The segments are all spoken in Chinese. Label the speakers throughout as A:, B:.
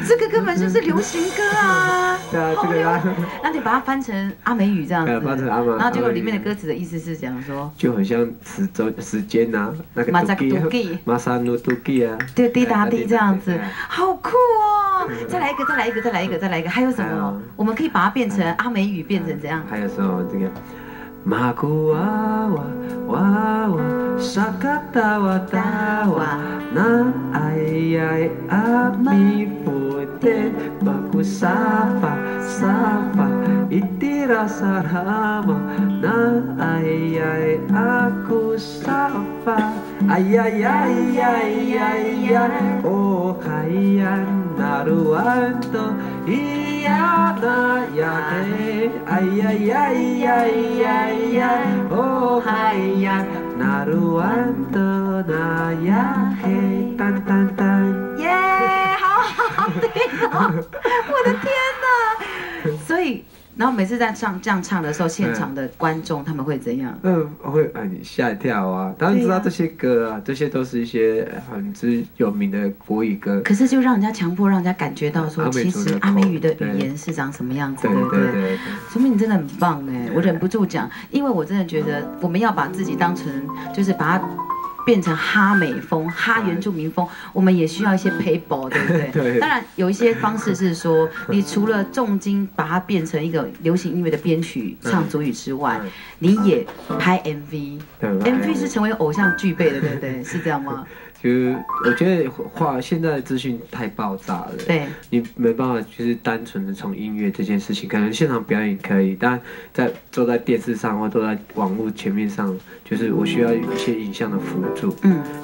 A: 这个根本就是流行歌啊！
B: 对啊，这个啊，
A: 那你把它翻成阿美语这样子，
B: 翻成阿美，
A: 然后结果里面的歌词的意思是讲说，
B: 就很像时间呐，那个马萨努杜基啊，
A: 对，滴答滴这样子，好酷哦！再来一个，再来一个，再来一个，再来一个，还有什么？我们可以把它变成阿美语，变成怎样？
B: 还有什么这个？Maku wawa wawa sakatawa tawa na ayay ami pute baku sapa sapa itira sarama na ayay aku sapa ayay ay ay ay ay oh kayan naruanto iya na yake ay ay ay ay ay哦海呀，那鲁安的那呀嘿，当当当，
A: 耶，好好听哦！我的天哪！所以，然后每次在这样唱的时候，现场的观众他们会怎样？
B: 会你吓一跳啊！当然知道这些歌啊，这些都是一些很有名的国语歌。
A: 可是就让人家强迫，让人家感觉到说，其实阿美语的语言是长什么样子，对不对？说明你真的很棒哎！我忍不住讲，因为我真的觉得我们要把自己当成，就是把它变成哈美风、哈原住民风，我们也需要一些 paper， 对不对？
B: 对。
A: 当然有一些方式是说，你除了重金把它变成一个流行音乐的编曲唱族语之外，你也拍 MV，MV 是成为偶像具备的，对不对？是这样吗？
B: 就是我觉得现在的资讯太爆炸了，
A: 对，
B: 你没办法就是单纯的从音乐这件事情，可能现场表演可以，但坐在电视上或坐在网络前面上，就是我需要一些影像的辅助，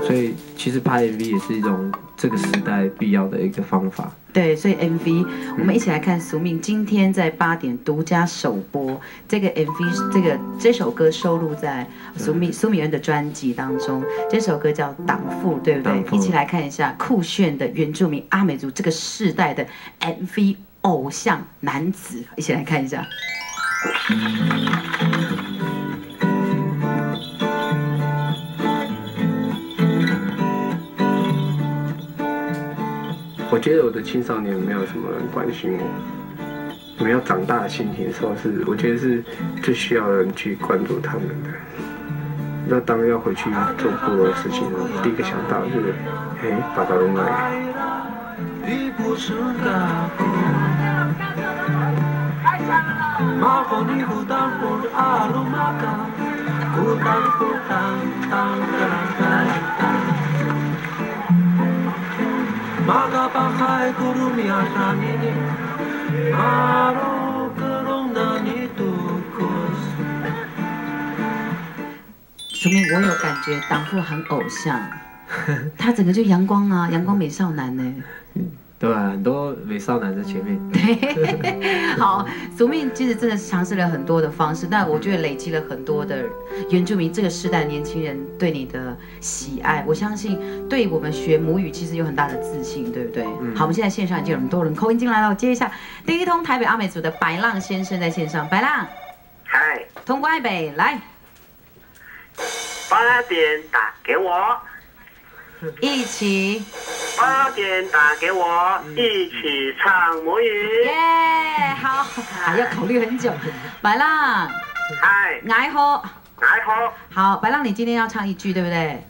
B: 所以其实拍 MV 也是一种这个时代必要的一个方法。
A: 对，所以 MV 我们一起来看苏命今天在8点独家首播这个 MV， 这首歌收录在苏米恩的专辑当中，这首歌叫《党父》，对不对？一起来看一下酷炫的原住民阿美族这个世代的 MV 偶像男子，一起来看一下。
C: 我觉得我的青少年没有什么人关心我，没有长大的心情的时候我觉得是最需要人去关注他们的。那当要回去做部落的事情呢，第一个想到就是，巴达隆来。
A: 苏命，我有感觉党父很偶像，他整个就阳光啊，阳光美少男呢。
B: 对啊，很多美少男在前面。
A: 对，好，苏命其实真的尝试了很多的方式，但我觉得累积了很多的原住民这个世代的年轻人对你的喜爱。我相信对我们学母语其实有很大的自信，对不对？好，我们现在线上已经有很多人扣音进来了，我接一下第一通台北阿美族的白浪先生在线上，白浪，
D: 嗨，
A: 通关北来
D: ，8点打给我。
A: 一起
D: 8点打给我，一起唱母语。
A: 耶，好，还要考虑很久。白浪，
D: 嗨，
A: 爱好，
D: 爱好。
A: 好，白浪，你今天要唱一句，对不对？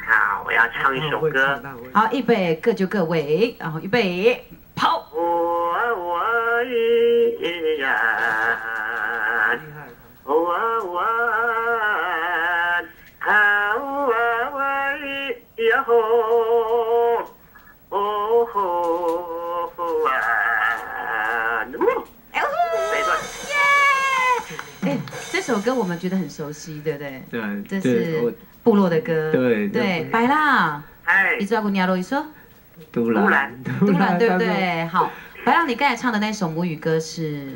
D: 好，我要唱一首歌。
A: 好，预备，各就各位，然后预备，跑。
D: 我一人，
A: 这首歌我们觉得很熟悉，对不对？
B: 对，
A: 这是部落的歌。
B: 对，
A: 白浪，
D: 哎，
A: 你知道过你要罗一说？
D: 都兰，
A: 对不对？好，白浪，你刚才唱的那首母语歌是？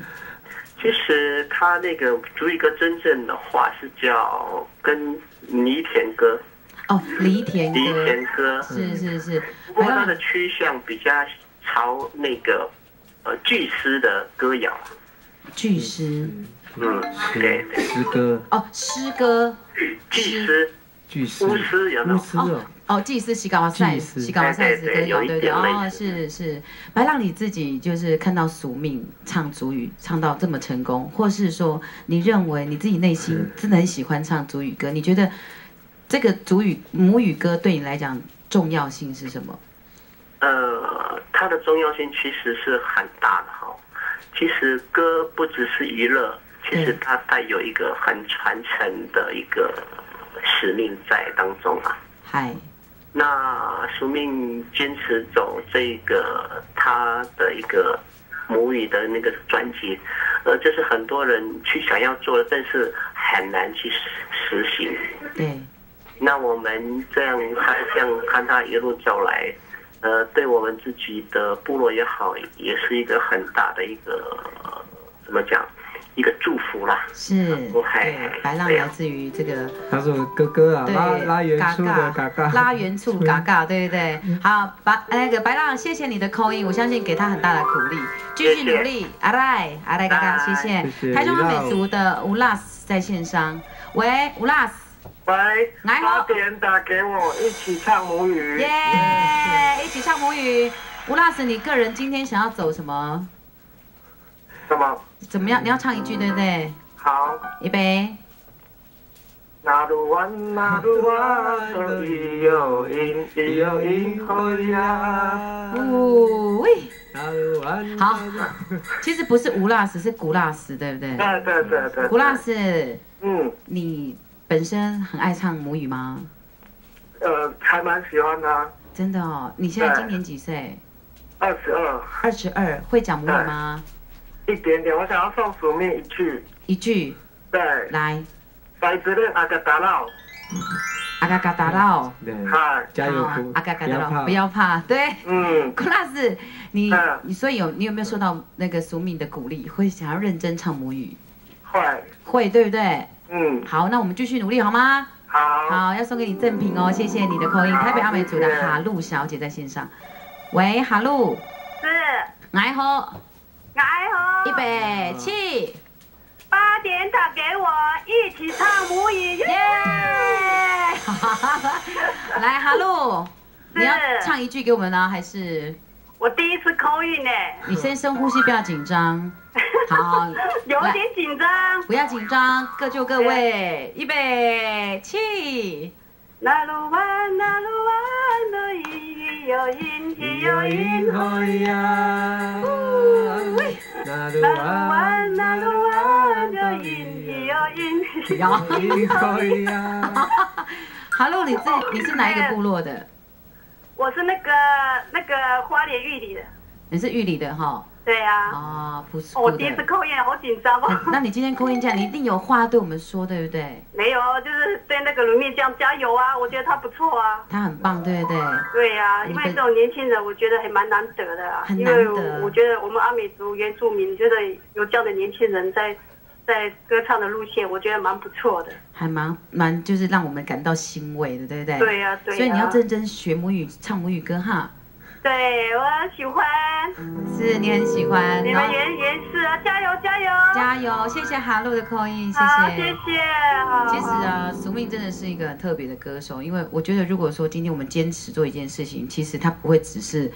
D: 其实他那个族语歌真正的话是叫跟泥田歌。
A: 哦，犁田
D: 犁
A: 歌，
D: 田歌，
A: 是。
D: 不过它的趋向比较朝那个巨狮的歌谣。
A: 巨狮，
D: 对，
B: 诗歌
A: 哦，诗歌，
D: 巨狮。
B: 巨狮，
D: 巫师有没有？
A: 哦，祭司西高瓦赛，西高瓦赛是歌谣，对，哦，是。白浪你自己就是看到宿命唱族语唱到这么成功，或是说你认为你自己内心真的很喜欢唱族语歌，你觉得这个族语母语歌对你来讲重要性是什么？
D: 它的重要性其实是很大的哈。其实歌不只是娱乐，其实它带有一个很传承的一个使命在当中啊。
A: 嗨，
D: 那宿命坚持走这个他的一个母语的那个专辑，这是很多人去想要做的，但是很难去实行。
A: 对。
D: 那我们这样看他一路走来，对我们自己的部落也好，也是一个很大的一个怎么讲？一个祝福啦，
A: 是，对，白浪来自于这个，
B: 他说哥哥啊，拉原处的嘎嘎，
A: 拉原处嘎嘎，对不对？好，白浪，谢谢你的扣音，我相信给他很大的鼓励，继续努力，阿赖嘎嘎，谢谢。台中阿美族的乌拉斯在线上，喂，乌拉斯，
C: 喂，8点打给我，一起唱母语，
A: 耶，一起唱母语。乌拉斯，你个人今天想要走什么？
C: 什么？
A: 怎么样？你要唱一句，对不对？
C: 好，
A: 预备。
C: 那鲁湾，那鲁湾，都已有因，已有因何呀？
A: 喂，好，其实不是乌拉斯，是古拉斯，对不对？
C: 对。
A: 古拉斯，你本身很爱唱母语吗？
C: 还蛮喜欢的。
A: 真的哦，你现在今年几岁
C: ？22。
A: 22，会讲母语吗？
C: 一点点，我想要送署名一句。对。来。在这里阿嘎达老。
A: 阿嘎嘎达老。
C: 嗨，
B: 加油！
A: 阿嘎嘎达老，不要怕。对。古拉斯，你所以你有没有受到那个署名的鼓励，会想要认真唱母语？会，对不对？好，那我们继续努力好吗？好，要送给你赠品哦，谢谢你的口音。台北阿美族的哈露小姐在线上，喂，哈露。
E: 是。
A: 来吼。预备起
E: ，8点打给我，一起唱母语，耶！
A: 来，哈露，你要唱一句给我们呢，还是？
E: 我第一次call in呢。
A: 你先深呼吸，不要紧张。好，
E: 有点紧张。
A: 不要紧张，各就各位，预备起。
E: 那鲁湾，那鲁湾的一有因，一有因何呀？那鲁湾，那鲁湾的因，一有因何
A: 呀？Hello， 你是哪一个部落的？
E: 我是那个花莲玉里的。
A: 你是玉里的哈？
E: 对呀。
A: 哦，不是。
E: 我第一次扣音，好紧张哦。
A: 那你今天扣音这样，你一定有话对我们说，对不对？
E: 没有，就是对那个卢面酱加油啊！我觉得他不错啊。
A: 他很棒，对不对？
E: 对呀，因为这种年轻人，我觉得还蛮难得的啊。
A: 很难得。
E: 因为我觉得我们阿美族原住民，觉得有这样的年轻人在歌唱的路线，我觉得蛮不错的。还
A: 蛮就是让我们感到欣慰的，对不对？
E: 对呀，对呀。
A: 所以你要认真学母语，唱母语歌哈。
E: 对，我喜欢。
A: 是你很喜欢。
E: 你们也是啊，加油加油
A: 加油！谢谢哈露的口音，谢
E: 谢。谢谢。
A: 其实啊，署名真的是一个很特别的歌手，因为我觉得如果说今天我们坚持做一件事情，其实他不会只是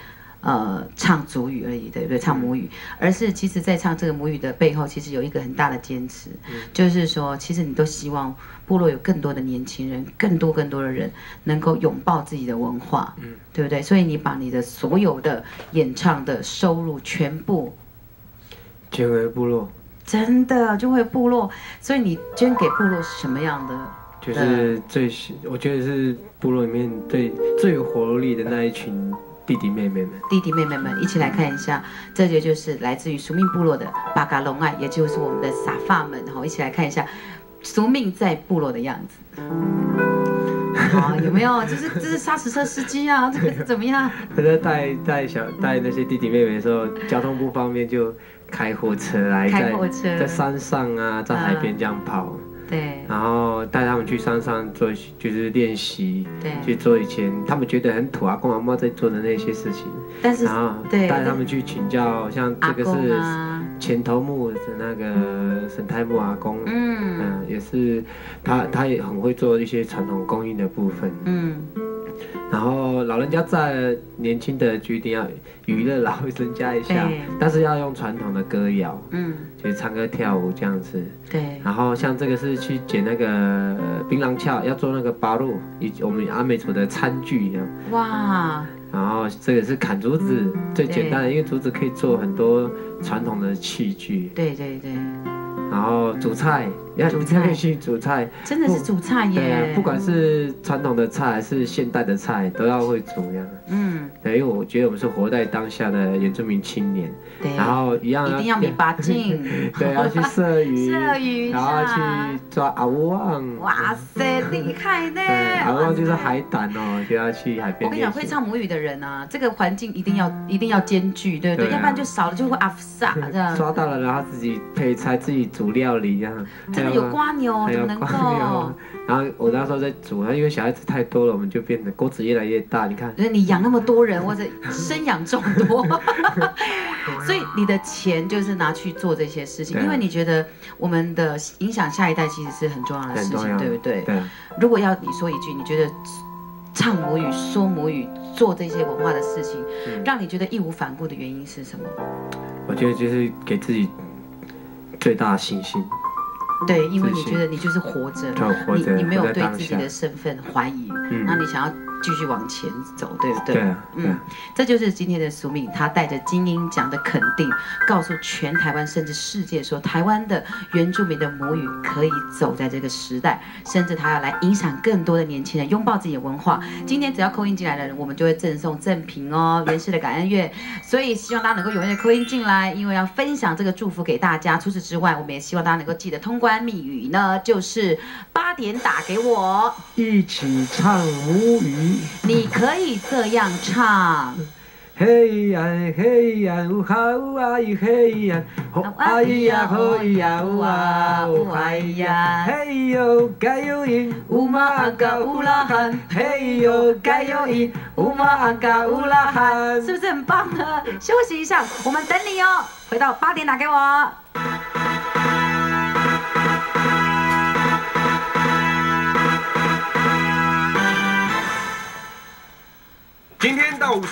A: 唱族语而已，对不对？唱母语，而是其实在唱这个母语的背后，其实有一个很大的坚持，就是说，其实你都希望部落有更多的年轻人，更多的人能够拥抱自己的文化，对不对？所以你把你的所有的演唱的收入全部
B: 捐回部落，
A: 真的捐回部落。所以你捐给部落是什么样的？
B: 就是我觉得是部落里面最有活力的那一群。弟弟妹妹们，一起来看一下，这就是来自于署名部落的巴嘎龙爱，也就是我们的撒发们，一起来看一下署名在部落的样子。好，有没有？这是砂石车司机啊，这个是怎么样？他在带那些弟弟妹妹的时候，交通不方便，就开火车来，在山上啊，在海边这样跑。
A: 对，
B: 然后带他们去山上做就是练习，
A: 对，
B: 去做以前他们觉得很土阿公阿嬤在做的那些事情，
A: 但是
B: 然后
A: 对
B: 带他们去请教，像这个是前头目的那个沈太木阿公，也是他也很会做一些传统工艺的部分，然后老人家在年轻的就一定要娱乐老人家一下，但是要用传统的歌谣，就是唱歌跳舞这样子。
A: 对。
B: 然后像这个是去捡那个槟榔壳，要做那个巴路，我们阿美族的餐具一样。哇。然后这个是砍竹子，最简单的，因为竹子可以做很多传统的器具。
A: 对对对。
B: 然后煮菜，煮菜去煮菜，
A: 真的是煮菜耶。
B: 对啊，不管是传统的菜还是现代的菜，都要会煮呀。对，因为我觉得我们是活在当下的原住民青年，
A: 对，
B: 然后一
A: 定要米八镜，
B: 对，要去摄鱼，
A: 摄鱼，
B: 然后去抓阿乌旺。
A: 哇塞，厉害呢！
B: 阿乌旺就是海胆哦，就要去海边。
A: 我跟你讲，会唱母语的人啊，这个环境一定要兼具，对不对？要不然就少了，就会阿夫萨这样。
B: 抓到了，然后自己配菜，自己煮料理这样。
A: 真的有瓜牛，怎么能够？
B: 然后我那时候在煮，因为小孩子太多了，我们就变得锅子越来越大。你看，
A: 你养那么多人，或者生养众多，所以你的钱就是拿去做这些事情，因为你觉得我们的影响下一代其实是很重要的事情，对不对？
B: 对。
A: 如果要你说一句，你觉得唱母语、说母语、做这些文化的事情，让你觉得义无反顾的原因是什么？
B: 我觉得就是给自己最大的信心。
A: 对，因为你觉得你就是活着，你没有对自己的身份怀疑，那你想要继续往前走，对不对？
B: 对啊，
A: 这就是今天的苏敏，他带着金鹰奖的肯定，告诉全台湾甚至世界说，台湾的原住民的母语可以走在这个时代，甚至他要来影响更多的年轻人拥抱自己的文化。今天只要扣音进来的人，我们就会赠送赠品哦，原始的感恩乐。所以希望大家能够踊跃扣音进来，因为要分享这个祝福给大家。除此之外，我们也希望大家能够记得通关密语呢，就是8点打给我，
B: 一起唱母语。
A: 你可以这样唱。
B: 嘿呀嘿呀，呜哈呜啊咿嘿呀，吼啊咿呀吼咿呀呜啊呜嗨呀，嘿呦该有音，乌马安嘎乌拉罕，嘿呦该有音，乌马安嘎乌拉罕，
A: 是不是很棒呢？休息一下，我们等你哦。回到8点打给我。
C: 今天到50。